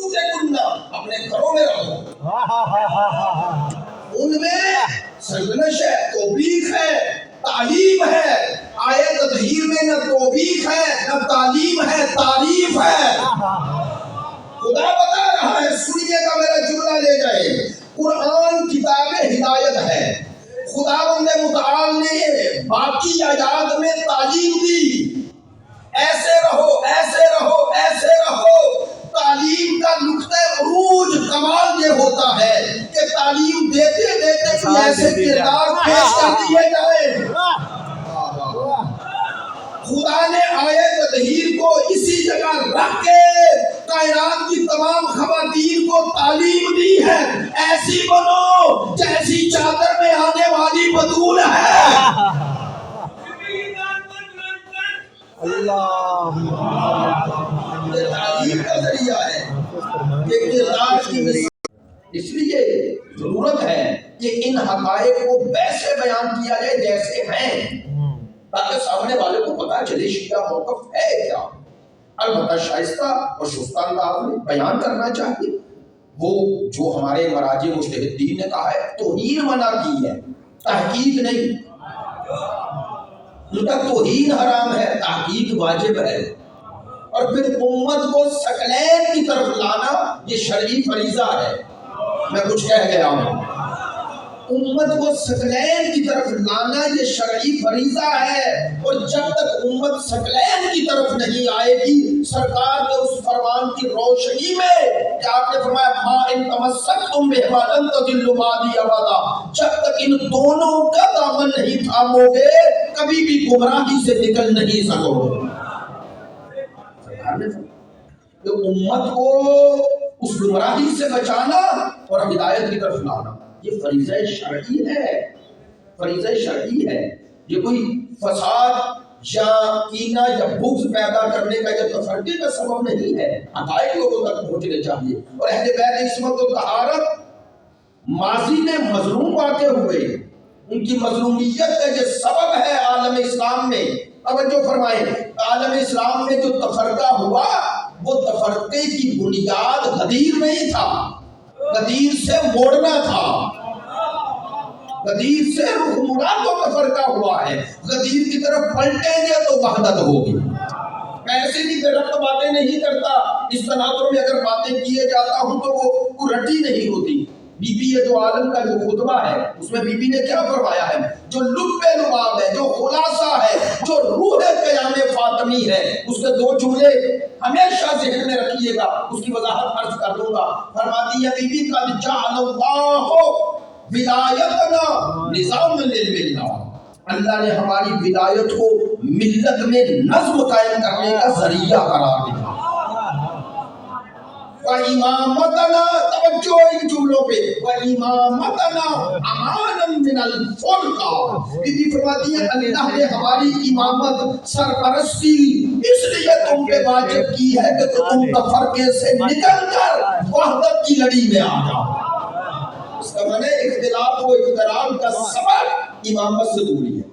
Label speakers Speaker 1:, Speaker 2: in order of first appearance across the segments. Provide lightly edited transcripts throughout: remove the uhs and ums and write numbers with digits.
Speaker 1: بیوتکن، اپنے گھروں میں رہو. ان میں سرگنش ہے، توبیخ ہے، تعلیم ہے. آیت تطہیر میں نہ توبیخ ہے نہ تعلیم ہے، تعریف ہے. خدا بتا رہا ہے، سنیے گا میرا جملہ لے جائے. قرآن کتاب ہدایت ہے. خداوند متعال نے باقی آیات میں تعلیم دی، ایسے رہو ایسے رہو ایسے رہو. تعلیم کا نقطہ عروج کمال یہ ہوتا ہے کہ تعلیم دیتے دیتے کوئی ایسے کردار پیش کر دیے جائے. خدا نے آیت تطہیر کو اسی جگہ رکھ کے کائنات کی تمام خواتین کو تعلیم دی ہے. ایسی بنو جیسی چادر میں آنے والی بطول ہے.
Speaker 2: اللہ
Speaker 1: یہ تعلیم کا ذریعہ ہے، یہ کردار کی مثال. اس لیے ضرورت ہے کہ ان حقائق کو ویسے بیان کیا جائے جیسے ہیں، تاکہ سامنے والے کو پتا چلے شیعہ موقف ہے کیا. البتہ شائستہ اور شستہ انداز میں بیان کرنا چاہیے. وہ جو ہمارے مراجع مجتہدین نے کہا ہے توہین منع کی ہے، تحقیق نہیں. ان کا توہین حرام ہے، تحقیق واجب ہے. اور پھر امت کو ثقلین کی طرف لانا یہ شرعی فریضہ ہے. میں کچھ کہہ گیا ہوں. امت کو ثقلین کی طرف لانا یہ شرعی فریضہ ہے. اور جب تک امت ثقلین کی طرف نہیں آئے گی، سرکار کے اس فرمان کی روشنی میں کہ آپ نے فرمایا ما ان تمسکتم بہما لن تضلوا بعدی ابدا، جب تک ان دونوں کا دامن نہیں تھامو گے کبھی بھی گمراہی سے نکل نہیں سکو گے. تو امت کو اس گمراہی سے بچانا اور ہدایت کی طرف لانا یہ فریضہ شرعی ہے، فریضہ شرعی ہے. یہ کوئی فساد یا کینہ یا بغض پیدا کرنے کا یا تفرقے کا سبب نہیں ہے. حقائق لوگوں تک پہنچنے چاہیے. اور اہل بیت عصمت و طہارت ماضی میں مظلوم واقع ہوئے، ان کی مظلومیت کا یہ سبب ہے عالم اسلام میں. توجہ فرمائیں، عالم اسلام میں جو تفرقہ ہوا وہ تفرقے کی بنیاد غدیر نہیں تھا، غدیر سے موڑنا تھا. غدیر سے رخ مڑا تو تفرقہ ہوا ہے. غدیر کی طرف پلٹیں گے تو وحدت ہوگی. ایسے بھی بے ربط باتیں نہیں کرتا. اس تناظر میں اگر باتیں کیے جاتا ہوں تو وہ رٹی نہیں ہوتی. بی بی جو عالم کا جو خطبہ ہے اس میں بی بی نے کیا فرمایا ہے؟ جو لب لباب ہے، جو خلاصہ ہے، جو روح قیام فاطمی ہے، اس کے دو جملے ہمیشہ ذہن میں رکھیے گا. اس کی وضاحت عرض کر دوں گا. فرماتی ہے بی بی قد جعل اللہ ولایتنا نظام للملہ، اللہ نے ہماری ولایت کو ملت میں نظم قائم کرنے کا ذریعہ قرار دیا. وَإِمَامَتَنَا، توجہ ان جملوں پہ، وَإِمَامَتَنَا أَمَانًا مِنَ الْفُرْقَةِ. بی بی فرماتی ہے اللہ نے ہماری امامت سرپرستی اس لیے تم پہ واجب کی ہے کہ تم تفرقے سے نکل کر وحدت کی لڑی میں آ جاؤ. اس کا معنی اختلاف و اختلاف کا سبب امامت سے دوری ہے،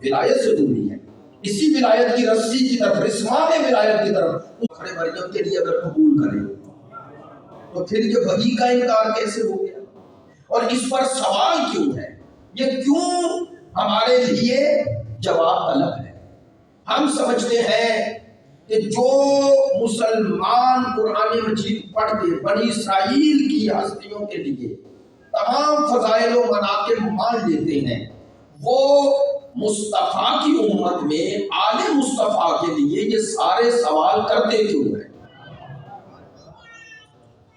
Speaker 1: ولایت سے دوری ہے. اسی ولایت کی رسی کی طرف، رسمان ولایت کی طرف کھڑے مریم کے لیے اگر قبول کریں تو پھر یہ وحی کا انکار کیسے ہو گیا؟ اور اس پر سوال کیوں ہے؟ یہ کیوں ہمارے لیے جواب طلب ہے؟ ہم سمجھتے ہیں کہ جو مسلمان قرآن مجید پڑھتے بنی اسرائیل کی ہستیوں کے لیے تمام فضائل و مناقب مان لیتے ہیں، وہ مصطفیٰ کی امت میں آل مصطفیٰ کے لیے یہ سارے سوال کرتے کیوں ہیں؟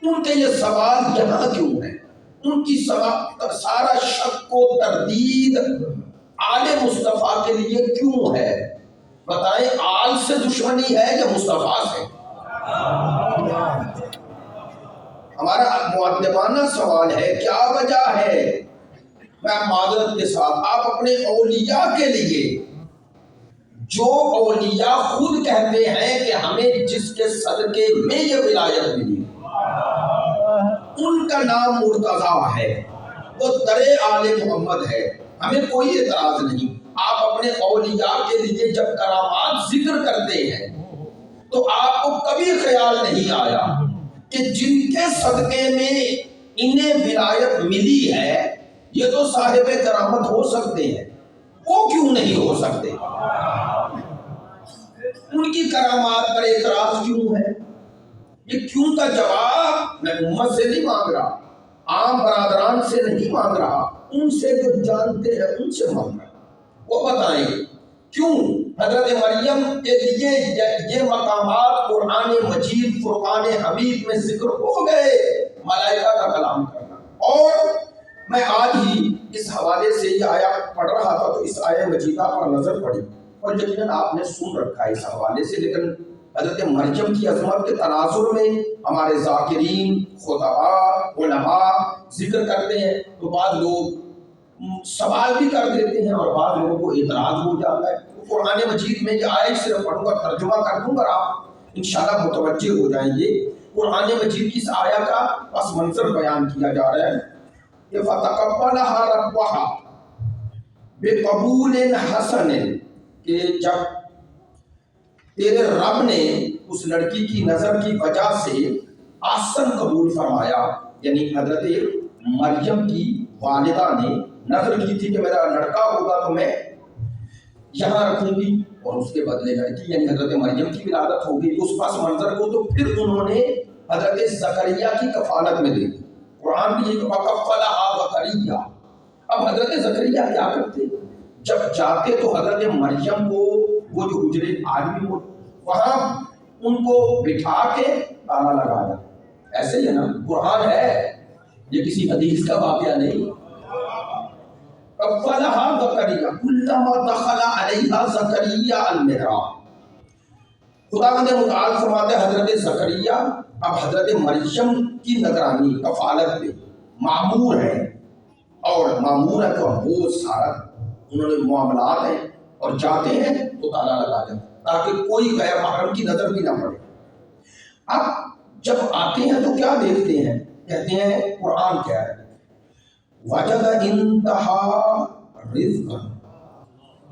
Speaker 1: ان کے یہ سوال یہاں کیوں ہیں؟ ان کی سارا شک و تردید آل مصطفیٰ کے لیے کیوں ہے؟ بتائیں، آل سے دشمنی ہے یا مصطفیٰ سے؟ ہمارا مؤدبانہ سوال ہے، کیا وجہ ہے؟ میں معذرت کے ساتھ آپ اپنے اولیاء کے لیے، جو اولیاء خود کہتے ہیں کہ ہمیں جس کے صدقے میں یہ ولایت ملی، ان کا نام مرتضیٰ ہے، وہ در آل محمد ہے، ہمیں کوئی اعتراض نہیں. آپ اپنے اولیاء کے لیے جب کرامات ذکر کرتے ہیں تو آپ کو کبھی خیال نہیں آیا کہ جن کے صدقے میں انہیں ولایت ملی ہے یہ تو صاحب کرامت ہو سکتے ہیں، وہ کیوں نہیں ہو سکتے؟ ان کی کرامات پر اعتراض کیوں ہے؟ یہ کیوں کا جواب میں امت سے نہیں مانگ رہا، عام برادران سے نہیں مانگ رہا، ان سے جو جانتے ہیں ان سے مانگ رہا۔ وہ بتائیں کیوں حضرت مریم کے لیے یہ مقامات قرآن مجید فرقان حمید میں ذکر ہو گئے، ملائکہ کا کلام کرنا۔ اور میں آج ہی اس حوالے سے یہ آیا پڑھ رہا تھا تو اس آیہ مجیدہ پر نظر پڑی، اور یقیناً آپ نے سن رکھا ہے اس حوالے سے، لیکن حضرت مریم کی عظمت کے تناظر میں ہمارے ذاکرین، خطباء، علماء ذکر کرتے ہیں تو بعض لوگ سوال بھی کر دیتے ہیں اور بعض لوگوں کو اعتراض ہو جاتا ہے۔ قرآن مجید میں یہ آیت صرف پڑھوں گا، ترجمہ کر دوں گا، آپ انشاءاللہ متوجہ ہو جائیں گے۔ قرآن مجید کی اس آیہ کا پس منظر بیان کیا جا رہا ہے کہ فَتَقَبَّلَهَا رَبُّهَا بِقَبُولٍ حَسَنٍ، کہ جب تیرے رب نے اس لڑکی کی نظر کی وجہ سے احسن قبول فرمایا، یعنی حضرت مریم کی والدہ نے نظر کی تھی کہ میرا لڑکا ہوگا تو میں یہاں رکھوں گی، اور اس کے بدلے لڑکی یعنی حضرت مریم کی ولادت ہوگی۔ اس پس منظر کو تو پھر انہوں نے حضرت زکریا کی کفالت میں دے دی۔ قرآن بھی یہ کہ وَكَفَّلَهَا زَكَرِيَّا۔ اب حضرت زکریا کیا کرتے؟ جب جاتے تو حضرت مریم کو وہ جو حجرے عالمی ہو وہاں ان کو بٹھا کے تالا لگایا۔ ایسے ہی ہے نا، قرآن ہے، یہ کسی حدیث کا واقعہ نہیں۔ کفلہا زکریا کلما دخل علیہا زکریا المحراب، خداوند متعال فرماتے ہیں حضرت زکریا اب حضرت مریم کی نگرانی کفالت پہ معمور ہے، اور معمور ہے تو بہت سارا انہوں نے معاملات ہیں، اور جاتے ہیں تو تالا لگا دیں تاکہ کوئی غیر محرم کی نظر بھی نہ پڑے۔ اب جب آتے ہیں تو کیا دیکھتے ہیں؟ کہتے ہیں قرآن کیا ہے، وجد انتہا رزقا،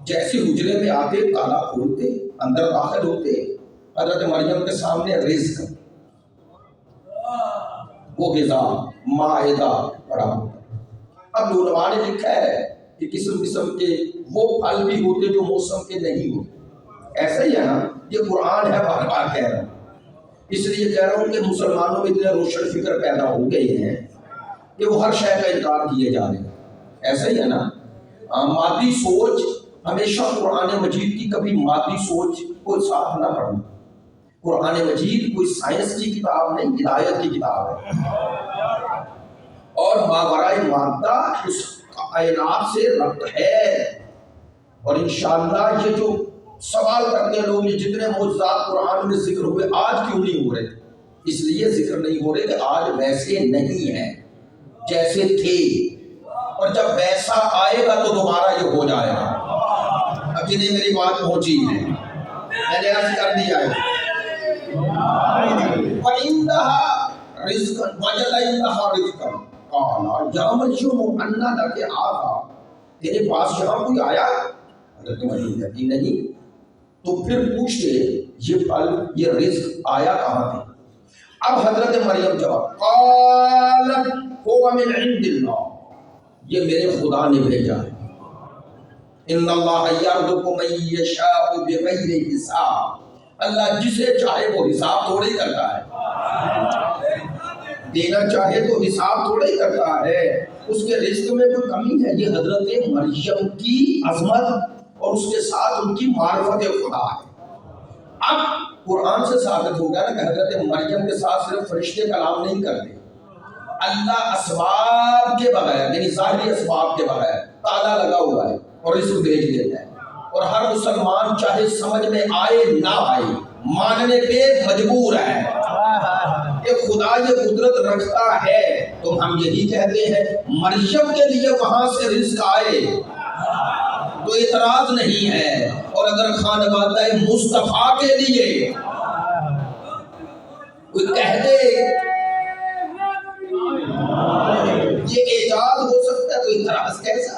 Speaker 1: جیسے حجرے میں آتے تالا کھولتے اندر داخل ہوتے حضرت مریم کے سامنے رزق، وہ غذا مائدہ پڑا ہوتا۔ اب علماء نے لکھا ہے کہ قسم قسم کے وہ پھل بھی ہوتے جو موسم کے نہیں ہوتے۔ ایسا ہی ہے نا، یہ قرآن ہے، بار بار کہہ رہا ہوں، اس لیے کہہ رہا ہوں کہ مسلمانوں میں اتنے روشن فکر پیدا ہو گئے ہیں کہ وہ ہر شے کا انکار کیے جا رہے ہیں۔ ایسا ہی ہے نا، مادی سوچ ہمیشہ قرآن مجید کی کبھی مادی سوچ کو ساتھ نہ پڑھنا۔ قرآن مجید کوئی سائنس کی کتاب نہیں، ہدایت کی کتاب ہے، اور ماورائے مادہ اس کائنات سے ربط ہے۔ اور انشاءاللہ یہ جو سوال کرتے ہیں لوگ، یہ جتنے معجزات قرآن میں ذکر ہوئے آج کیوں نہیں ہو رہے؟ اس لیے ذکر نہیں ہو رہے کہ آج ویسے نہیں ہیں جیسے تھے، اور جب ویسا آئے گا تو دوبارہ یہ ہو جائے گا۔ اب جنہیں میری بات پہنچی ہے میں نے عرض کر دیا ہے، وَإِنَّهَا رِزْقًا وَجَدَ عِندَهَا رِزْقًا قَالَ يَا مَرْيَمُ أَنَّىٰ لَكِ هَٰذَا، تیرے پاس یہاں کوئی آیا؟ حضرت مریم کہتی نہیں، تو پھر پوچھتے یہ پھل یہ رزق آیا کہاں تھے؟ اب حضرت مریم جواب قالت هو من عند اللہ، یہ میرے خدا نے بھیجا ہے۔ ان اللہ یرزق من یشاء بغیر حساب، اللہ جسے چاہے وہ حساب تھوڑے ہی کرتا ہے، دینا چاہے تو حساب تھوڑے ہی کرتا ہے، اس کے رزق میں کوئی کمی ہے۔ یہ حضرت مریم کی عظمت اور اس کے ساتھ ان کی معرفت خدا ہے۔ اب قرآن سے ثابت ہو گیا نا کہ حضرت مریم کے ساتھ صرف فرشتے کلام نہیں کرتے، اللہ اسباب کے بغیر یعنی ظاہری اسباب کے بغیر تالا لگا ہوا ہے اور رزق بھیج دیتا ہے، اور ہر مسلمان چاہے سمجھ میں آئے نہ آئے ماننے پہ مجبور ہے کہ خدا یہ قدرت رکھتا ہے۔ تو ہم یہی کہتے ہیں مریم کے لیے وہاں سے رزق آئے تو اعتراض نہیں ہے، اور اگر خانوادہ مصطفیٰ کے لیے کوئی کہہ دے یہ اعجاز ہو سکتا ہے تو اعتراض کیسا؟